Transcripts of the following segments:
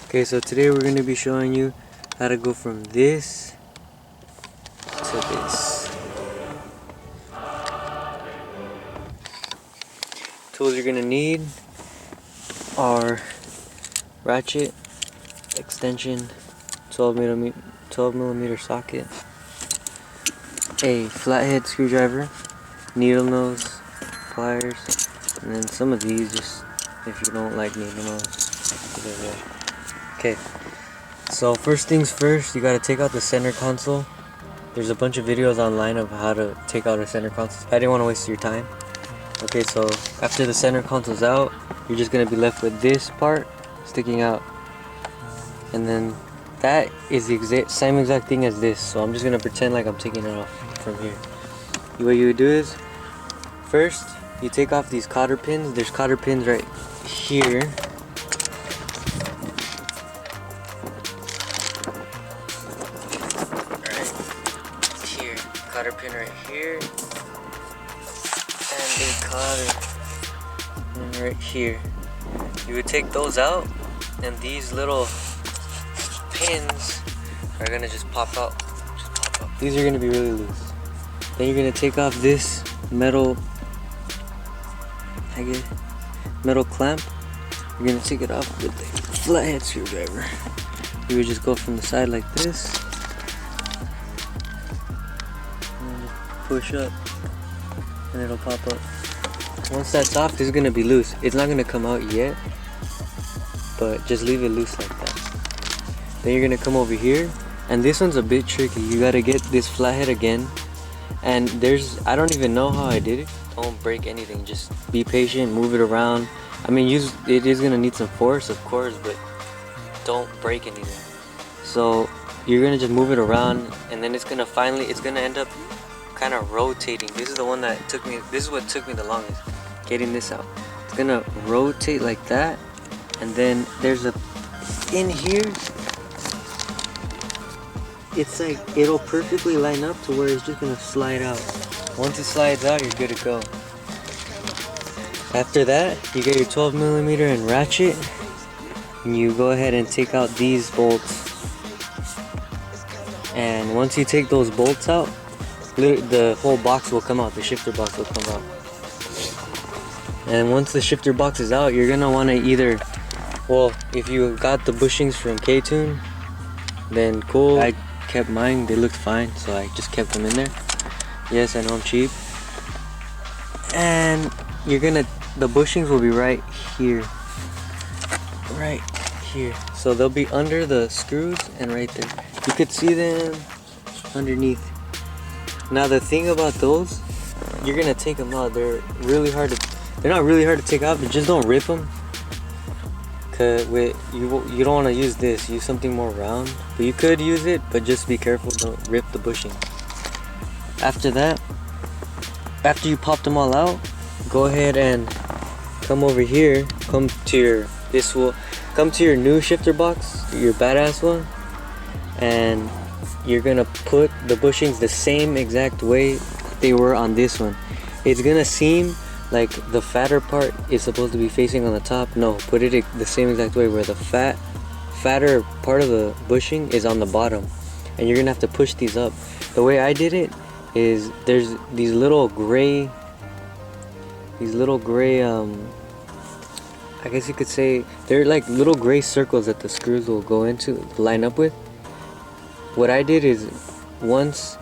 Okay, so today we're going to be showing you how to go from this to this. Tools you're going to need are ratchet, extension, 12 millimeter socket, a flathead screwdriver, needle nose, pliers, and then some of these, just if you don't like needle nose. Okay, so first things first, you gotta take out the center console. There's a bunch of videos online of how to take out a center console. I didn't want to waste your time. Okay, so after the center console's out, you're just gonna be left with this part sticking out, and then that is the same exact thing as this. So I'm just gonna pretend like I'm taking it off from here. What you would do is, first you take off these cotter pins. There's cotter pins right here. Cotter pin right here, and a cotter pin right here. You would take those out, and these little pins are gonna just pop out. These are gonna be really loose. Then you're gonna take off this metal clamp. You're gonna take it off with a flathead screwdriver. You would just go from the side like this. Push up and it'll pop up. Once that's off, this is gonna be loose. It's not gonna come out yet, but just leave it loose like that. Then you're gonna come over here, and this one's a bit tricky. You gotta get this flathead again, and I don't even know how I did it. Don't break anything, just be patient, move it around. I mean, it is gonna need some force, of course, but don't break anything. So you're gonna just move it around, and then it's gonna end up kind of rotating. This is what took me the longest, getting this out. It's gonna rotate like that, and then there's in here, it's like it'll perfectly line up to where it's just gonna slide out. Once it slides out, you're good to go. After that, you get your 12 millimeter and ratchet, and you go ahead and take out these bolts. And once you take those bolts out, the whole box will come out, the shifter box will come out. And once the shifter box is out, you're gonna wanna either, well, if you got the bushings from Ktuned, then cool. I kept mine, they looked fine, so I just kept them in there. Yes, I know I'm cheap. And the bushings will be right here. Right here. So they'll be under the screws and right there. You could see them underneath. Now the thing about those, you're gonna take them out. They're not really hard to take out, but just don't rip them. Cause you don't want to use this. Use something more round. But you could use it, but just be careful. Don't rip the bushing. After that, after you pop them all out, go ahead and come over here. Come to your new shifter box, your badass one, and you're gonna put the bushings the same exact way they were on this one. It's gonna seem like the fatter part is supposed to be facing on the top. No, put it the same exact way where the fatter part of the bushing is on the bottom, and you're gonna have to push these up. The way I did it is there's these little gray I guess you could say they're like little gray circles that the screws will go into, line up with. What I did is once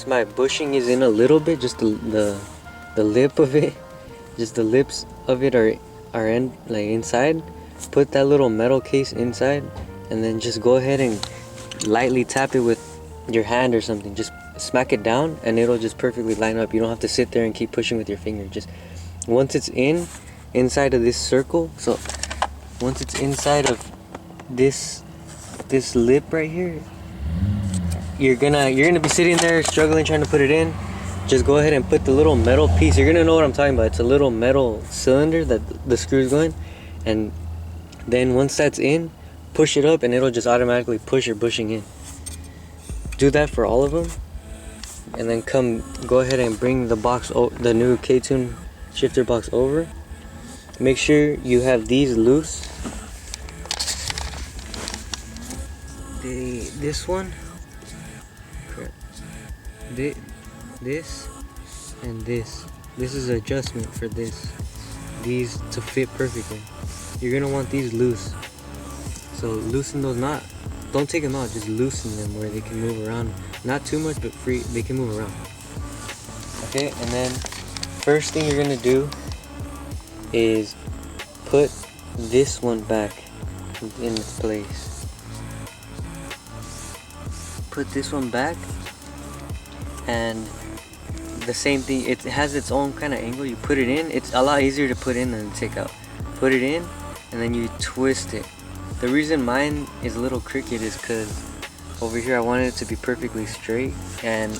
my bushing is in a little bit, just the lip of it, just the lips of it are in, like inside, put that little metal case inside, and then just go ahead and lightly tap it with your hand or something. Just smack it down and it'll just perfectly line up. You don't have to sit there and keep pushing with your finger. Just once it's inside of this circle, so once it's inside of this lip right here, you're gonna be sitting there struggling trying to put it in. Just go ahead and put the little metal piece. You're gonna know what I'm talking about. It's a little metal cylinder that the screw's going, and then once that's in, push it up and it'll just automatically push your bushing in. Do that for all of them, and then go ahead and bring the new Ktuned shifter box over. Make sure you have these loose this one, crap, this and this. This is an adjustment for these to fit perfectly. You're gonna want these loose. So loosen those, not, don't take them out, just loosen them where they can move around. Not too much, but free, they can move around. Okay, and then first thing you're gonna do is put this one back in its place. Put this one back, and the same thing, it has its own kind of angle. You put it in, it's a lot easier to put in than to take out. Put it in, and then you twist it. The reason mine is a little crooked is because over here I wanted it to be perfectly straight, and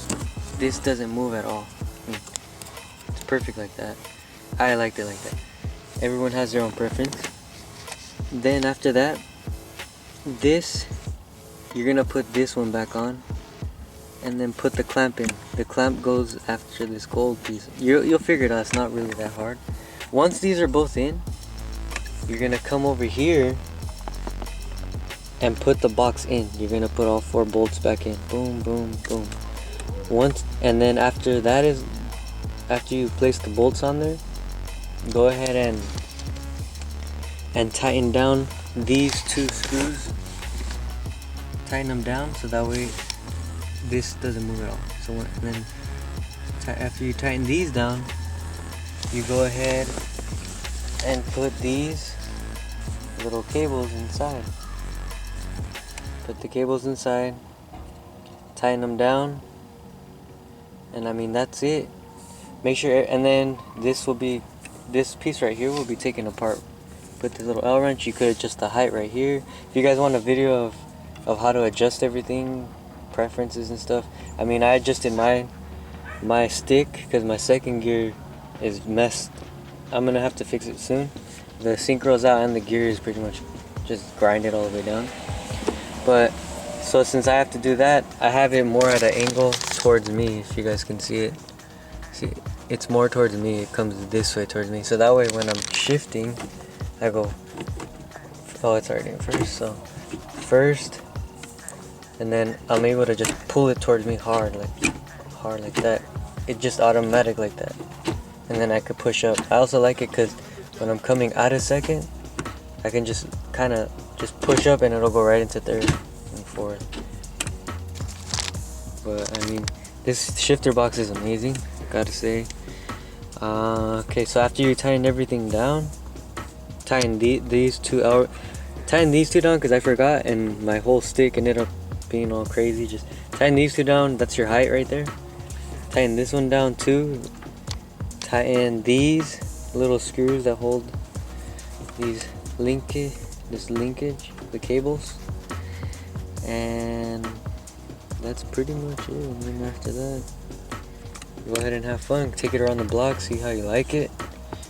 this doesn't move at all. It's perfect like that. I liked it like that. Everyone has their own preference. Then after that, this, you're gonna put this one back on, and then put the clamp in. The clamp goes after this gold piece. You'll figure it out, it's not really that hard. Once these are both in, you're gonna come over here and put the box in. You're gonna put all 4 bolts back in. Boom, boom, boom. Once, and then after that is, after you place the bolts on there, go ahead and tighten down these 2 screws. Tighten them down so that way this doesn't move at all. So and then after you tighten these down, you go ahead and put these little cables inside. Put the cables inside, tighten them down, and I mean that's it. Make sure, and then this piece right here will be taken apart. Put the little L wrench. You could adjust the height right here. If you guys want a video of how to adjust everything, preferences and stuff, I mean I adjusted my stick because my second gear is messed. I'm gonna have to fix it soon. The synchro's out and the gear is pretty much just grinded all the way down. But so since I have to do that, I have it more at an angle towards me. If you guys can see it, it's more towards me. It comes this way towards me, so that way when I'm shifting, I go, oh, it's already in first, so first, and then I'm able to just pull it towards me hard like that. It just automatic like that, and then I could push up. I also like it because when I'm coming out of second, I can just kind of just push up and it'll go right into third and fourth. But I mean, this shifter box is amazing, gotta say. Okay, so after you tighten everything down, tighten these two down because I forgot, and my whole stick ended up being all crazy. Just tighten these 2 down. That's your height right there. Tighten this one down too. Tighten these little screws that hold these linkage, the cables, and that's pretty much it. And then after that, go ahead and have fun. Take it around the block, see how you like it.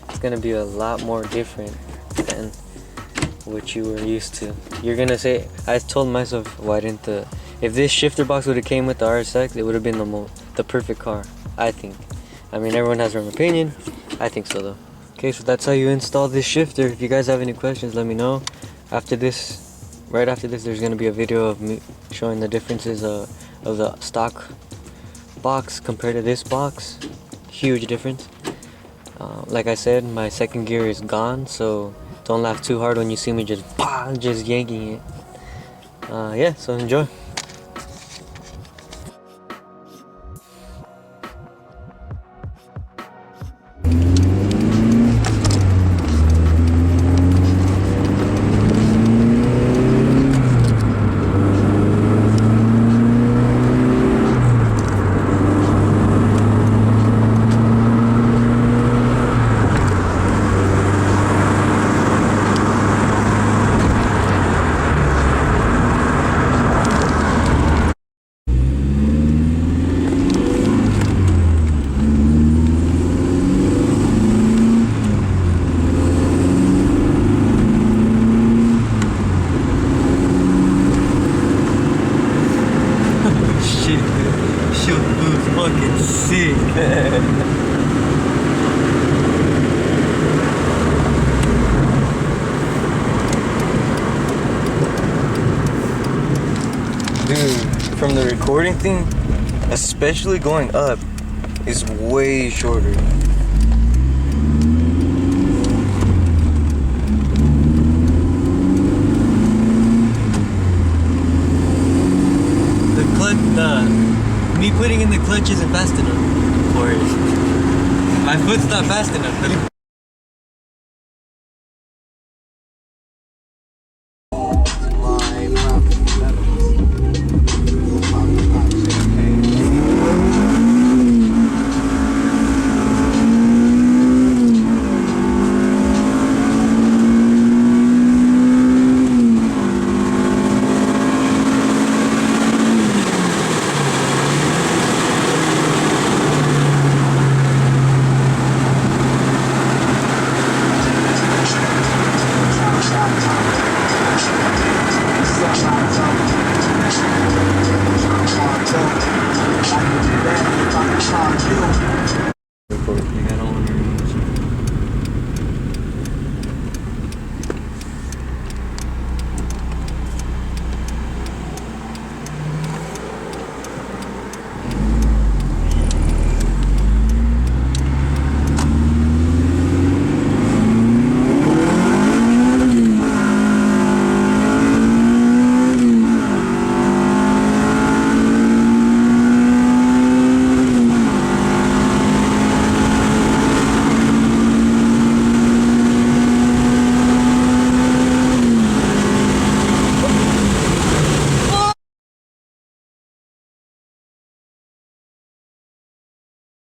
It's gonna be a lot more different than what you were used to. You're gonna say, I told myself, why didn't if this shifter box would have came with the Rsx, it would have been the perfect car, I think. I mean, everyone has their own opinion. I think so though. Okay, so that's how you install this shifter. If you guys have any questions, let me know. After this, right after this, there's gonna be a video of me showing the differences of the stock box compared to this box. Huge difference. Like I said, my second gear is gone, so don't laugh too hard when you see me just yanking it. Yeah, so enjoy. Fucking sick. Dude, from the recording thing, especially going up, is way shorter. Me putting in the clutch isn't fast enough for it. My foot's not fast enough.